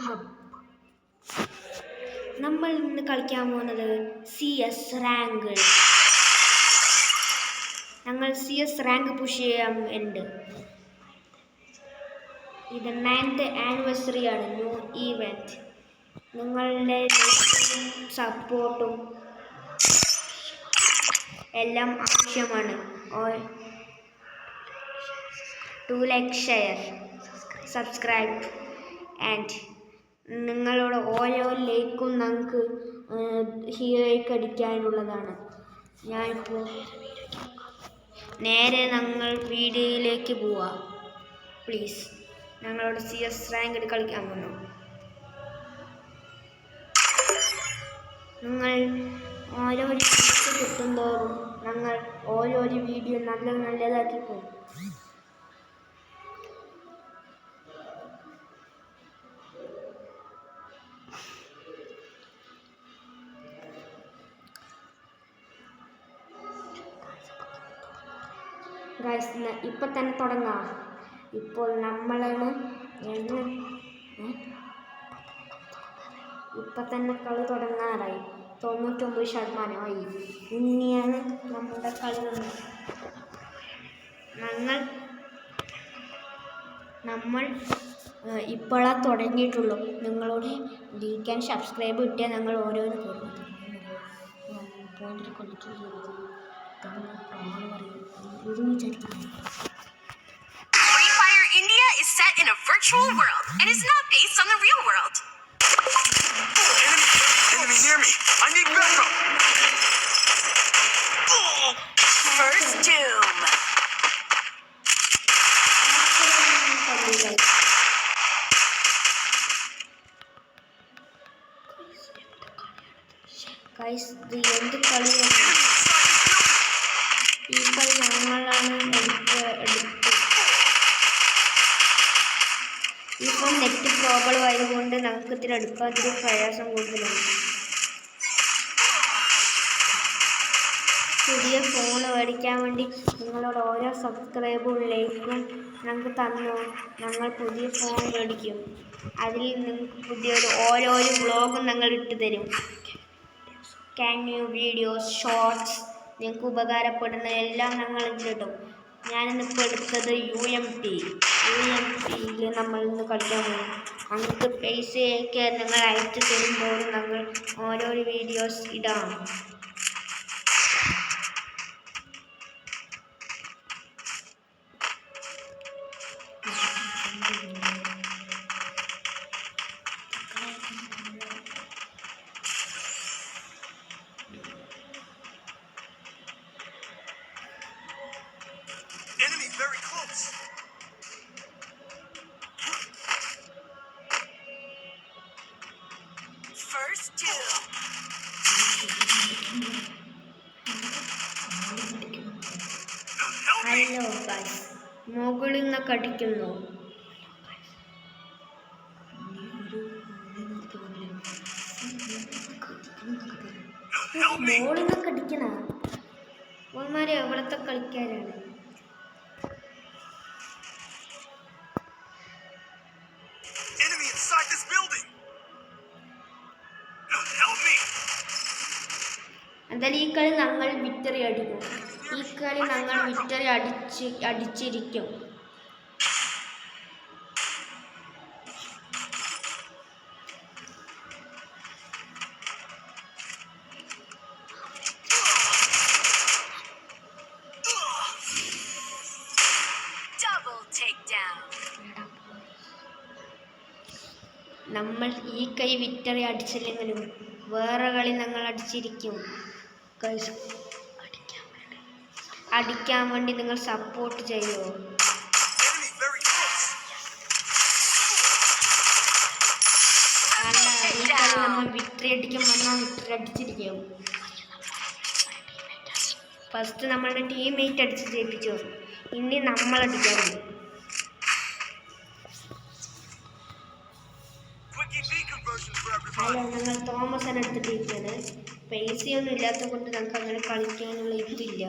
Hub. നമ്മൾ ഇന്ന് കളിക്കാൻ പോകുന്നത് CS റാങ്ക്. ഞങ്ങൾ CS റാങ്ക് പുഷ് ചെയ്യാൻ ഉണ്ട്. ഇത് 9th ആനിവേഴ്സറി ആണ്, ന്യൂ ഈവൻറ്റ്. നിങ്ങളുടെ സപ്പോർട്ടും എല്ലാം ആവശ്യമാണ്. 2 ലൈക്ക്, ഷെയർ, സബ്സ്ക്രൈബ് ആൻഡ് നിങ്ങളുടെ ഓരോ ലൈക്കും നമുക്ക് ഹീറോയ്ക്ക് അടിക്കാനുള്ളതാണ്. ഞാനിപ്പോൾ നേരെ ഞങ്ങൾ വീഡിയോയിലേക്ക് പോവാം. പ്ലീസ് ഞങ്ങളോട് CS റാങ്ക് കളിക്കാൻ വന്നു. നിങ്ങൾ ഓരോ വീഡിയോ കിട്ടുന്തോറും ഞങ്ങൾ ഓരോരോ വീഡിയോ നല്ലതാക്കി പോകും. ഗൈസ്, ഇപ്പം തന്നെ തുടങ്ങാം. ഇപ്പോൾ നമ്മളാണ് ഇപ്പം തന്നെ കളി തുടങ്ങാറായി. 99% ഇനിയാണ് നമ്മുടെ കളി. നമ്മൾ ഇപ്പോഴാണ് തുടങ്ങിയിട്ടുള്ളൂ. നിങ്ങളോട് ലൈക്ക് ആൻഡ് സബ്സ്ക്രൈബ് കിട്ടിയാൽ ഞങ്ങൾ ഓരോന്ന് പോകും. Free Fire India is set in a virtual world and is not based on the real world. Enemy near me. I need backup. First Doom. Guys, ഇത് എന്ത് കളിയാണ്? ഈ കളി ഞങ്ങളാണ് ഇപ്പം നെറ്റ് പ്രോബ്ലം ആയതുകൊണ്ട് നമുക്ക് ഇതിൽ എടുക്കാൻ പ്രയാസം കൂടുതലാണ്. പുതിയ ഫോൺ മേടിക്കാൻ വേണ്ടി നിങ്ങളോട് ഓരോ സബ്സ്ക്രൈബും ലൈക്കും ഞങ്ങൾക്ക് തന്നു. ഞങ്ങൾ പുതിയ ഫോൺ മേടിക്കും. അതിൽ നിങ്ങൾക്ക് പുതിയൊരു ഓരോരോ വ്ളോഗും ഞങ്ങൾ ഇട്ട് തരും. വീഡിയോസ്, ഷോർട്സ്, നിങ്ങൾക്ക് ഉപകാരപ്പെടുന്ന എല്ലാം ഞങ്ങൾ ഇതിലിടും. ഞാനിന്നിപ്പോൾ എടുത്തത് UMPയിൽ നമ്മൾ ഇന്ന് കളിക്കാൻ പോകും. നമുക്ക് പൈസയൊക്കെ നിങ്ങൾ അയച്ചു തരുമ്പോൾ ഞങ്ങൾ ഓരോരോ വീഡിയോസ് ഇടാം. Enemy very close. First Doom. Hello guys, മുകളിൽ നിന്നൊക്കെ അടിക്കുന്നു. മുകളിൽ നിന്നൊക്കെ അടിക്കണ ഓന്മാരെ എവിടത്തെ കളിക്കാരാണ്? Enemy inside this building. Help me. എന്തായാലും ഈ കളി ഞങ്ങൾ വിക്ടറി അടിക്കും. ഈ കളി ഞങ്ങൾ വിക്ടറി അടിച്ചിരിക്കും. Double takedown. നമ്മൾ ഈ കൈ വിക്ടറി അടിച്ചില്ലെങ്കിലും വേറെ കളി ഞങ്ങൾ അടിച്ചിരിക്കും. അടിക്കാൻ വേണ്ടി നിങ്ങൾ സപ്പോർട്ട് ചെയ്യുമോ? Enemy very close. അല്ല, ഈ കളി നമ്മൾ വിക്ടറി അടിക്കാൻ വന്നാൽ വിക്ടറി അടിച്ചിരിക്കും. ഫസ്റ്റ് നമ്മളുടെ ടീംമേറ്റ് അടിച്ച് ജയിപ്പിച്ചു. ഇനി നമ്മൾ അടിക്കാൻ പോകും. Quickie B conversion for അല്ല, everybody. ഞങ്ങൾ തോമസിനെ എടുത്തിട്ടിരിക്കുകയാണ്. പൈസയൊന്നും ഇല്ലാത്തത് കൊണ്ട് ഞങ്ങൾക്ക് അങ്ങനെ കളിക്കാനുള്ള ഇതില്ല.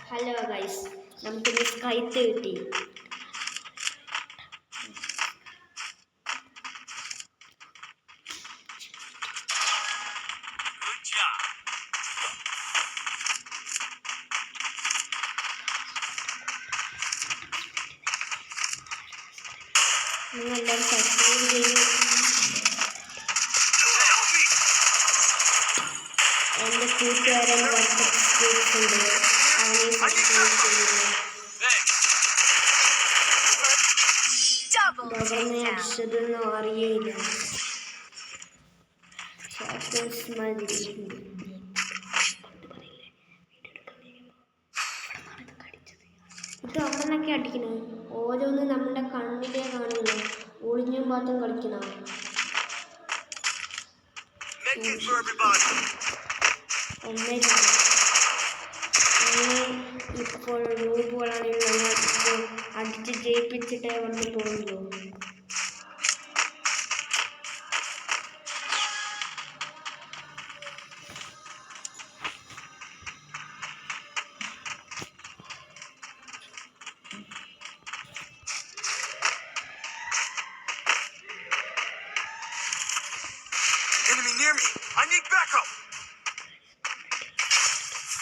ഹലോ ഗൈസ്, നമുക്കിന്ന് സ്കൈത്ത് കിട്ടി. നിങ്ങളെല്ലാവരും സബ്സ്ക്രൈബ് ചെയ്യും. എൻ്റെ കൂട്ടുകാരൻ ഉണ്ട്, അവനെ സബ്സ്ക്രൈബ് ചെയ്യുക. Double ഗവർണറെ takedown. അടിച്ചതൊന്നും അറിയില്ല. ഷാക്കേഴ്സ് മാതിരി ഇത് അവിടെ നിന്നൊക്കെ അടിക്കണേ. ഓരോന്നും നമ്മുടെ കണ്ണിലേ കാണില്ല. ഒളിഞ്ഞും പാത്തും കളിക്കണ. Medkit for everybody. ഇപ്പോൾ രൂപകളാണെങ്കിൽ നമ്മൾ ഇപ്പോൾ അടിച്ച് ജയിപ്പിച്ചിട്ടേ വന്ന് പോകുള്ളൂ. Enemy near me. I need backup.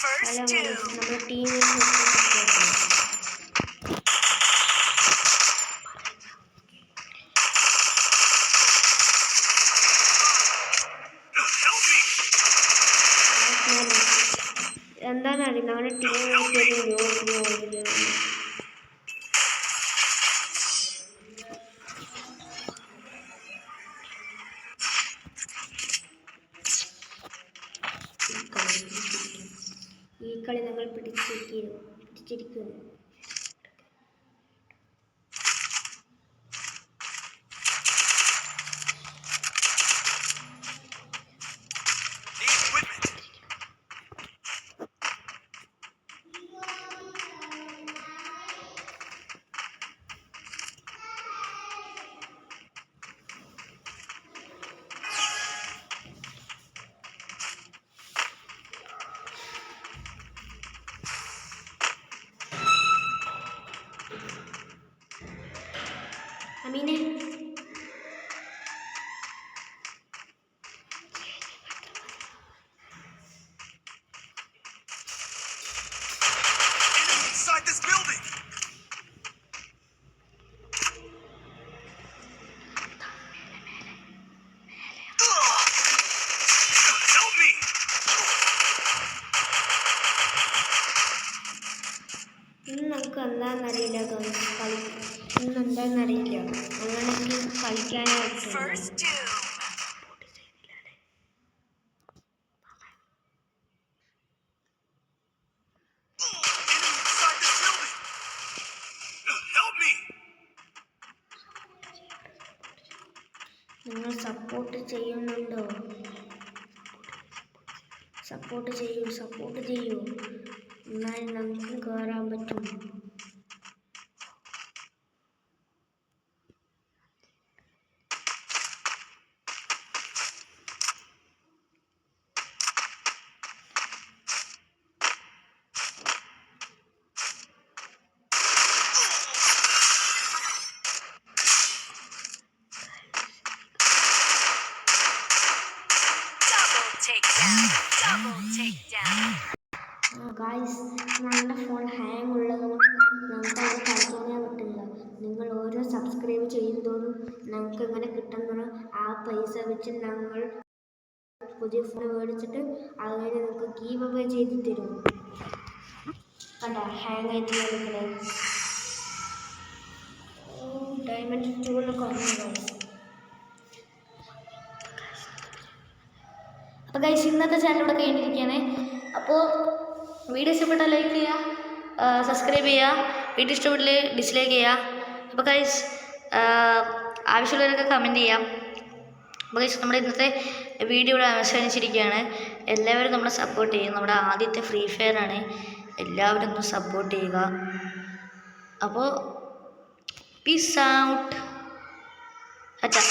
First doom. നമ്മുടെ ടീമിൽ Help me. എന്താണെന്നറിയാം, നമ്മുടെ ടീമിൽ ഈ കളി ഞങ്ങൾ പിടിച്ചിരിക്കുന്നു. Need equipment. അമീനെ Enemy inside this building. Help me. ഇന്ന് നമുക്ക് എന്താണെന്നറിയില്ല. ഇന്ന് എന്താണെന്നറിയില്ല. അങ്ങനെയൊക്കെ കളിക്കാനായിട്ട് First doom. Enemy inside this building. Help me. നിങ്ങൾ സപ്പോർട്ട് ചെയ്യുന്നുണ്ടോ? സപ്പോർട്ട് ചെയ്യൂ. എന്നാൽ നമുക്ക് കയറാൻ പറ്റും. Double takedown. ഗായ്സ്, ഞങ്ങളുടെ ഫോൺ ഹാങ് ഉള്ളതുകൊണ്ട് ഞങ്ങൾക്കത് കളിക്കാനേ പറ്റില്ല. നിങ്ങൾ ഓരോ സബ്സ്ക്രൈബ് ചെയ്യുന്തോറും ഞങ്ങൾക്ക് ഇങ്ങനെ കിട്ടുന്നതാണ്. ആ പൈസ വെച്ച് ഞങ്ങൾ പുതിയ ഫോൺ മേടിച്ചിട്ട് അങ്ങനെ നിങ്ങൾക്ക് ഗീവ് അവേ ചെയ്ത് തരും. കണ്ട ഹാങ് ആയിട്ട് കളിക്കണേ. ഡയമണ്ട് 2 കുറഞ്ഞു. അപ്പോൾ ഗൈസ്, ഇന്നത്തെ ചാനൽ ഇവിടെ കഴിഞ്ഞിരിക്കുകയാണ്. അപ്പോൾ വീഡിയോ ഇഷ്ടപ്പെട്ടാൽ ലൈക്ക് ചെയ്യുക, സബ്സ്ക്രൈബ് ചെയ്യുക, വീഡിയോ ഇഷ്ടപ്പെട്ടില്ലേ ഡിസ്ലൈക്ക് ചെയ്യുക. അപ്പോൾ ഗൈസ്, ആവശ്യമുള്ളവരൊക്കെ കമൻറ്റ് ചെയ്യാം. അപ്പോൾ ഗൈസ്, നമ്മുടെ ഇന്നത്തെ വീഡിയോ ഇവിടെ അവസാനിച്ചിരിക്കുകയാണ്. എല്ലാവരും നമ്മളെ സപ്പോർട്ട് ചെയ്യും. നമ്മുടെ ആദ്യത്തെ ഫ്രീ ഫയർ ആണ്. എല്ലാവരും ഒന്ന് സപ്പോർട്ട് ചെയ്യുക. അപ്പോൾ പീസ് ഔട്ട്. അച്ഛാ.